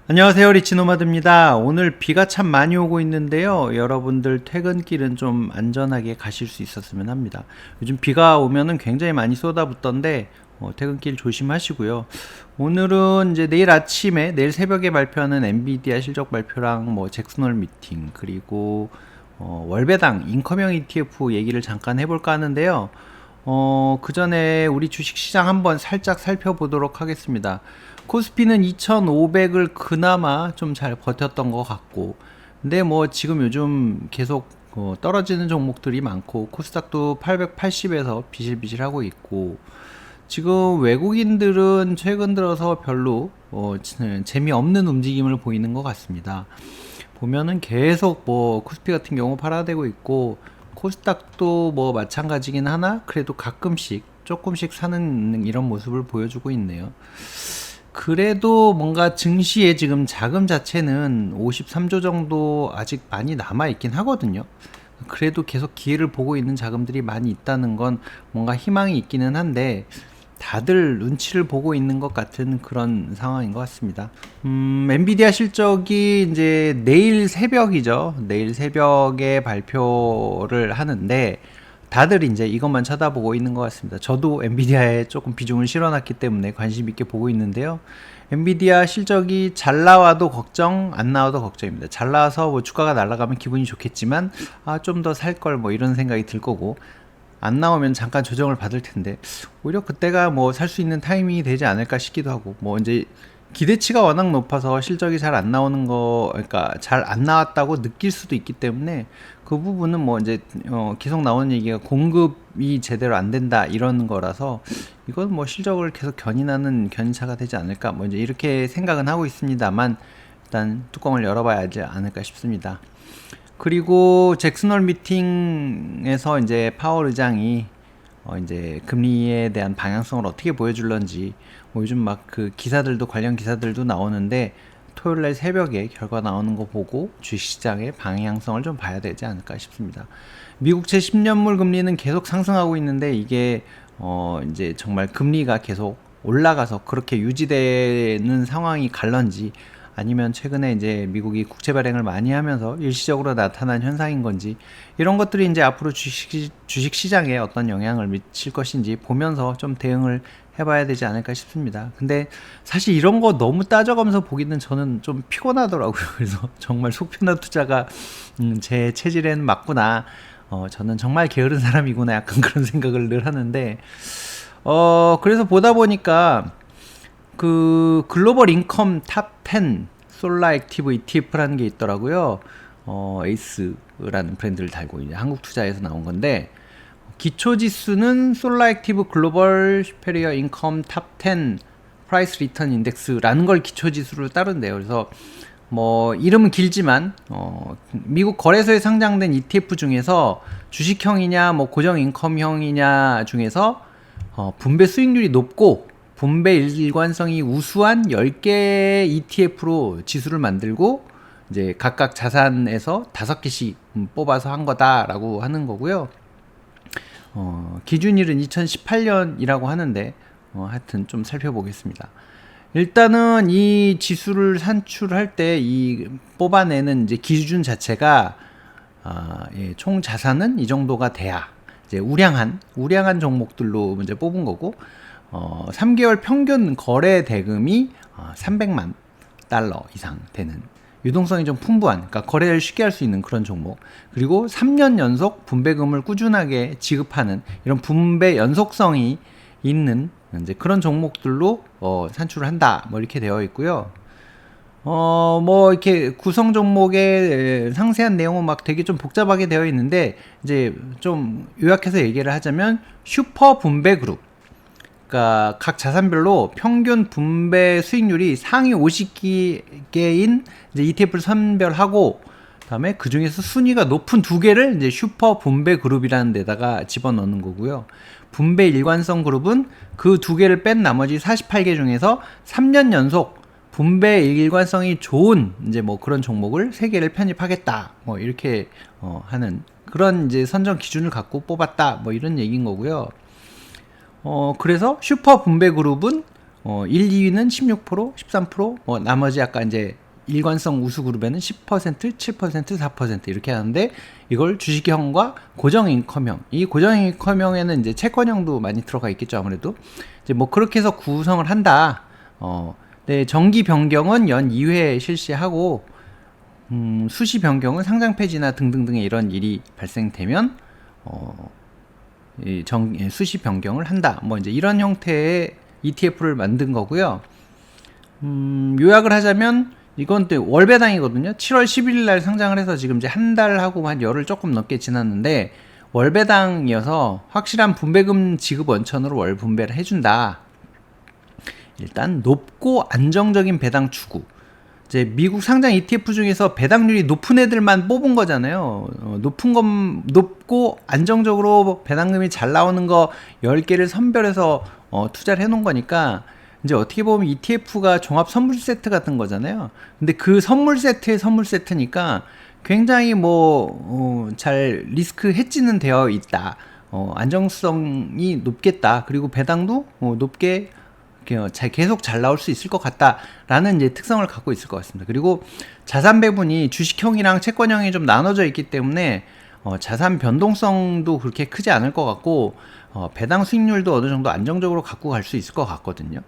안녕하세요, 리치노마드입니다. 오늘 비가 참 많이 오고 있는데요. 여러분들 퇴근길은 좀 안전하게 가실 수 있었으면 합니다. 요즘 비가 오면은 굉장히 많이 쏟아붓던데 퇴근길 조심하시고요. 오늘은 이제 내일 아침에 내일 새벽에 발표하는 엔비디아 실적 발표랑 뭐 잭슨홀 미팅 그리고 월배당 인커명 ETF 얘기를 잠깐 해볼까 하는데요. 그 전에 우리 주식시장 한번 살짝 살펴보도록 하겠습니다. 코스피는 2500을 그나마 좀 잘 버텼던 것 같고, 근데 뭐 지금 요즘 계속 떨어지는 종목들이 많고, 코스닥도 880에서 비실비실하고 있고, 지금 외국인들은 최근 들어서 별로 재미없는 움직임을 보이는 것 같습니다. 보면은 계속 뭐 코스피 같은 경우 팔아대고 있고 코스닥도 뭐 마찬가지긴 하나 그래도 가끔씩 조금씩 사는 이런 모습을 보여주고 있네요. 그래도 뭔가 증시의 지금 자금 자체는 53조 정도 아직 많이 남아 있긴 하거든요. 그래도 계속 기회를 보고 있는 자금들이 많이 있다는 건 뭔가 희망이 있기는 한데 다들 눈치를 보고 있는 것 같은 그런 상황인 것 같습니다. 엔비디아 실적이 이제 내일 새벽이죠. 내일 새벽에 발표를 하는데 다들 이제 이것만 쳐다보고 있는 것 같습니다. 저도 엔비디아에 조금 비중을 실어놨기 때문에 관심 있게 보고 있는데요. 엔비디아 실적이 잘 나와도 걱정, 안 나와도 걱정입니다. 잘 나와서 뭐 주가가 날아가면 기분이 좋겠지만 좀 더 살 걸 뭐 이런 생각이 들 거고 안 나오면 잠깐 조정을 받을 텐데 오히려 그때가 뭐 살 수 있는 타이밍이 되지 않을까 싶기도 하고 뭐 이제 기대치가 워낙 높아서 실적이 잘 안 나오는 거 그러니까 잘 안 나왔다고 느낄 수도 있기 때문에 그 부분은 뭐 이제 계속 나오는 얘기가 공급이 제대로 안 된다 이런 거라서 이건 뭐 실적을 계속 견인하는 견인차가 되지 않을까 뭐 이제 이렇게 생각은 하고 있습니다만 일단 뚜껑을 열어봐야 하지 않을까 싶습니다. 그리고 잭슨홀 미팅에서 이제 파월 의장이 이제 금리에 대한 방향성을 어떻게 보여줄런지 뭐 요즘 막 그 기사들도 관련 기사들도 나오는데 토요일날 새벽에 결과 나오는 거 보고 주식시장의 방향성을 좀 봐야 되지 않을까 싶습니다. 미국채 10년물 금리는 계속 상승하고 있는데 이게 이제 정말 금리가 계속 올라가서 그렇게 유지되는 상황이 갈런지 아니면 최근에 이제 미국이 국채 발행을 많이 하면서 일시적으로 나타난 현상인 건지 이런 것들이 이제 앞으로 주식 시장에 어떤 영향을 미칠 것인지 보면서 좀 대응을 해봐야 되지 않을까 싶습니다. 근데 사실 이런 거 너무 따져가면서 보기는 저는 좀 피곤하더라고요. 그래서 정말 속편한 투자가 제 체질에는 맞구나. 저는 정말 게으른 사람이구나. 약간 그런 생각을 늘 하는데 그래서 보다 보니까 그 글로벌 인컴 탑 10 솔라 액티브 ETF라는 게 있더라고요. 에이스라는 브랜드를 달고 이제 한국 투자에서 나온 건데 기초 지수는 솔라 액티브 글로벌 슈페리어 인컴 탑 10 프라이스 리턴 인덱스라는 걸 기초 지수로 따른대요. 그래서 뭐 이름은 길지만 미국 거래소에 상장된 ETF 중에서 주식형이냐 뭐 고정 인컴형이냐 중에서 분배 수익률이 높고 분배 일관성이 우수한 10개 ETF로 지수를 만들고 이제 각각 자산에서 5개씩 뽑아서 한 거다라고 하는 거고요. 기준일은 2018년이라고 하는데 하여튼 좀 살펴보겠습니다. 일단은 이 지수를 산출할 때 이 뽑아내는 이제 기준 자체가 총 자산은 이 정도가 돼야 이제 우량한 종목들로 이제 뽑은 거고 3개월 평균 거래 대금이 300만 달러 이상 되는 유동성이 좀 풍부한 그러니까 거래를 쉽게 할 수 있는 그런 종목 그리고 3년 연속 분배금을 꾸준하게 지급하는 이런 분배 연속성이 있는 이제 그런 종목들로 산출을 한다 뭐 이렇게 되어 있고요. 뭐 이렇게 구성 종목의 상세한 내용은 막 되게 좀 복잡하게 되어 있는데 이제 좀 요약해서 얘기를 하자면 슈퍼 분배 그룹 그러니까 각 자산별로 평균 분배 수익률이 상위 50개인 이제 ETF를 선별하고 그다음에 그 중에서 순위가 높은 두 개를 이제 슈퍼 분배 그룹이라는 데다가 집어넣는 거고요. 분배 일관성 그룹은 그 두 개를 뺀 나머지 48개 중에서 3년 연속 분배 일관성이 좋은 이제 뭐 그런 종목을 3개를 편입하겠다. 뭐 이렇게 하는 그런 이제 선정 기준을 갖고 뽑았다. 뭐 이런 얘기인 거고요. 그래서 슈퍼 분배 그룹은 1, 2위는 16%, 13%, 나머지 아까 이제 일관성 우수 그룹에는 10%, 7%, 4% 이렇게 하는데 이걸 주식형과 고정인컴형. 이 고정인컴형에는 이제 채권형도 많이 들어가 있겠죠, 아무래도. 이제 뭐 그렇게 해서 구성을 한다. 네, 정기 변경은 연 2회 실시하고 수시 변경은 상장 폐지나 등등등의 이런 일이 발생되면 수시 변경을 한다. 뭐 이제 이런 형태의 ETF를 만든 거고요. 요약을 하자면 이건 또 월배당이거든요. 7월 11일 날 상장을 해서 지금 이제 한 달하고 한 열흘 조금 넘게 지났는데 월배당이어서 확실한 분배금 지급 원천으로 월 분배를 해준다. 일단 높고 안정적인 배당 추구. 이제 미국 상장 ETF 중에서 배당률이 높은 애들만 뽑은 거잖아요. 높고 안정적으로 배당금이 잘 나오는 거 10개를 선별해서 투자를 해놓은 거니까 이제 어떻게 보면 ETF가 종합 선물 세트 같은 거잖아요. 근데 그 선물 세트의 선물 세트니까 굉장히 잘 리스크 해지는 되어 있다. 안정성이 높겠다. 그리고 배당도 높게 계속 잘 나올 수 있을 것 같다라는 이제 특성을 갖고 있을 것 같습니다. 그리고 자산 배분이 주식형이랑 채권형이 좀 나눠져 있기 때문에 자산 변동성도 그렇게 크지 않을 것 같고 배당 수익률도 어느 정도 안정적으로 갖고 갈 수 있을 것 같거든요.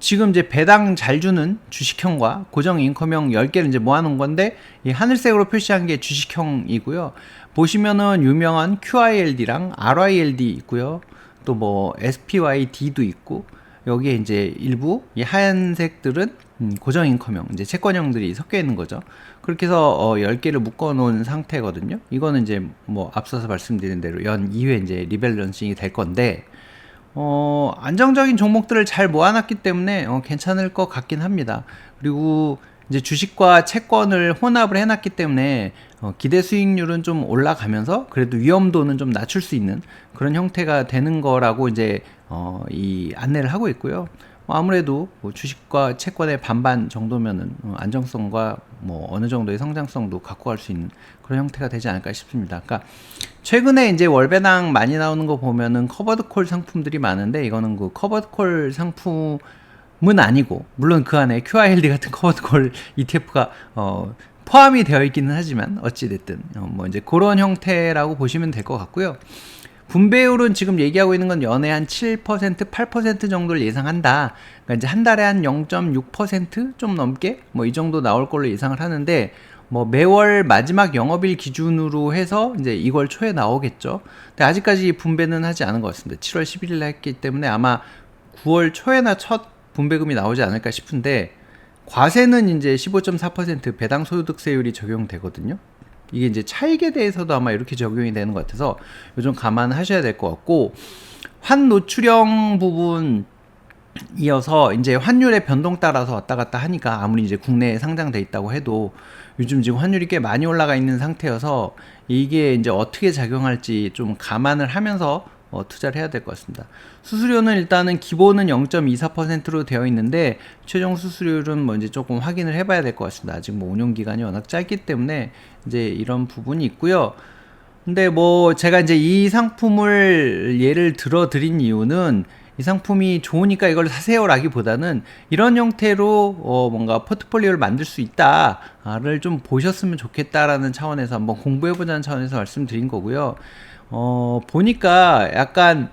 지금 이제 배당 잘 주는 주식형과 고정 인컴형 10개를 이제 모아놓은 건데, 이 하늘색으로 표시한 게 주식형이고요. 보시면은 유명한 QILD랑 RYLD 있고요. 또 뭐 SPYD도 있고, 여기에 이제 일부 이 하얀색들은 고정 인컴형, 이제 채권형들이 섞여 있는 거죠. 그렇게 해서 10개를 묶어 놓은 상태거든요. 이거는 이제 뭐 앞서서 말씀드린 대로 연 2회 이제 리밸런싱이 될 건데, 안정적인 종목들을 잘 모아놨기 때문에 괜찮을 것 같긴 합니다. 그리고 이제 주식과 채권을 혼합을 해놨기 때문에 기대 수익률은 좀 올라가면서 그래도 위험도는 좀 낮출 수 있는 그런 형태가 되는 거라고 이제 이 안내를 하고 있고요. 아무래도 뭐 주식과 채권의 반반 정도면은 안정성과 뭐 어느 정도의 성장성도 갖고 갈 수 있는 그런 형태가 되지 않을까 싶습니다. 그러니까 최근에 이제 월배당 많이 나오는 거 보면은 커버드콜 상품들이 많은데, 이거는 그 커버드콜 상품은 아니고, 물론 그 안에 QILD 같은 커버드콜 ETF가 포함이 되어 있기는 하지만 어찌됐든 뭐 이제 그런 형태라고 보시면 될 것 같고요. 분배율은 지금 얘기하고 있는 건 연에 한 7%, 8% 정도를 예상한다. 그러니까 이제 한 달에 한 0.6% 좀 넘게 뭐 이 정도 나올 걸로 예상을 하는데, 뭐 매월 마지막 영업일 기준으로 해서 이제 2월 초에 나오겠죠. 근데 아직까지 분배는 하지 않은 것 같습니다. 7월 11일에 했기 때문에 아마 9월 초에나 첫 분배금이 나오지 않을까 싶은데, 과세는 이제 15.4% 배당 소득세율이 적용되거든요. 이게 이제 차익에 대해서도 아마 이렇게 적용이 되는 것 같아서 요즘 감안하셔야 될 것 같고, 환 노출형 부분 이어서 이제 환율의 변동 따라서 왔다 갔다 하니까 아무리 이제 국내에 상장돼 있다고 해도 요즘 지금 환율이 꽤 많이 올라가 있는 상태여서 이게 이제 어떻게 작용할지 좀 감안을 하면서 투자를 해야 될 것 같습니다. 수수료는 일단은 기본은 0.24%로 되어 있는데 최종 수수료율은 뭐 이제 조금 확인을 해봐야 될 것 같습니다. 아직 뭐 운용 기간이 워낙 짧기 때문에 이제 이런 부분이 있고요. 근데 뭐 제가 이제 이 상품을 예를 들어 드린 이유는 이 상품이 좋으니까 이걸 사세요라기보다는 이런 형태로 뭔가 포트폴리오를 만들 수 있다를 좀 보셨으면 좋겠다라는 차원에서 한번 공부해보자는 차원에서 말씀드린 거고요. 보니까 약간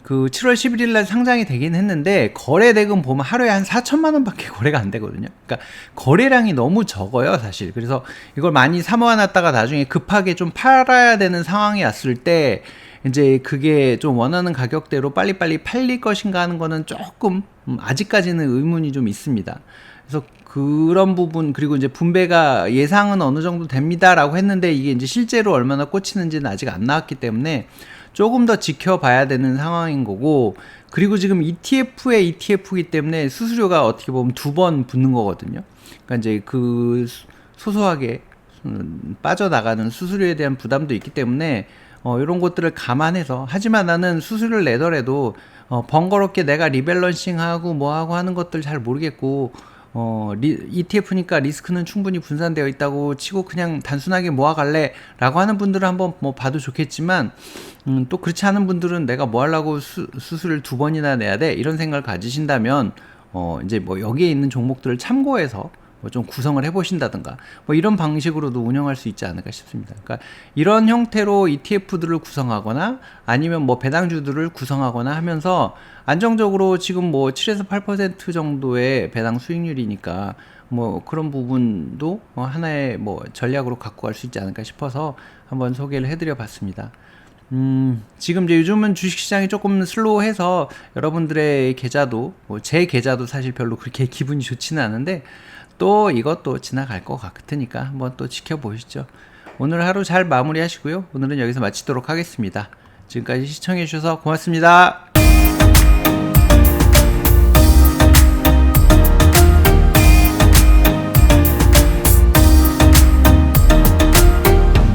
그 7월 11일 날 상장이 되긴 했는데 거래 대금 보면 하루에 한 4천만 원밖에 거래가 안 되거든요. 그러니까 거래량이 너무 적어요, 사실. 그래서 이걸 많이 사모아 놨다가 나중에 급하게 좀 팔아야 되는 상황이 왔을 때 이제 그게 좀 원하는 가격대로 빨리빨리 팔릴 것인가 하는 거는 조금 아직까지는 의문이 좀 있습니다. 그래서 그런 부분, 그리고 이제 분배가 예상은 어느 정도 됩니다라고 했는데 이게 이제 실제로 얼마나 꽂히는지는 아직 안 나왔기 때문에 조금 더 지켜봐야 되는 상황인 거고, 그리고 지금 ETF의 ETF이기 때문에 수수료가 어떻게 보면 2번 붙는 거거든요. 그러니까 이제 그 소소하게 빠져나가는 수수료에 대한 부담도 있기 때문에 이런 것들을 감안해서, 하지만 나는 수수료를 내더라도 번거롭게 내가 리밸런싱하고 뭐하고 하는 것들 잘 모르겠고 ETF니까 리스크는 충분히 분산되어 있다고 치고 그냥 단순하게 모아갈래 라고 하는 분들은 한번 뭐 봐도 좋겠지만, 또 그렇지 않은 분들은 내가 뭐 하려고 수수료를 2번이나 내야 돼? 이런 생각을 가지신다면, 이제 뭐 여기에 있는 종목들을 참고해서 뭐 좀 구성을 해보신다든가 뭐 이런 방식으로도 운영할 수 있지 않을까 싶습니다. 그러니까 이런 형태로 ETF들을 구성하거나 아니면 뭐 배당주들을 구성하거나 하면서 안정적으로 지금 뭐 7에서 8% 정도의 배당 수익률이니까 뭐 그런 부분도 하나의 뭐 전략으로 갖고 갈 수 있지 않을까 싶어서 한번 소개를 해드려 봤습니다. 지금 이제 요즘은 주식시장이 조금 슬로우해서 여러분들의 계좌도, 뭐 제 계좌도 사실 별로 그렇게 기분이 좋지는 않은데, 또 이것도 지나갈 것 같으니까 한번 또 지켜보시죠. 오늘 하루 잘 마무리 하시고요. 오늘은 여기서 마치도록 하겠습니다. 지금까지 시청해주셔서 고맙습니다.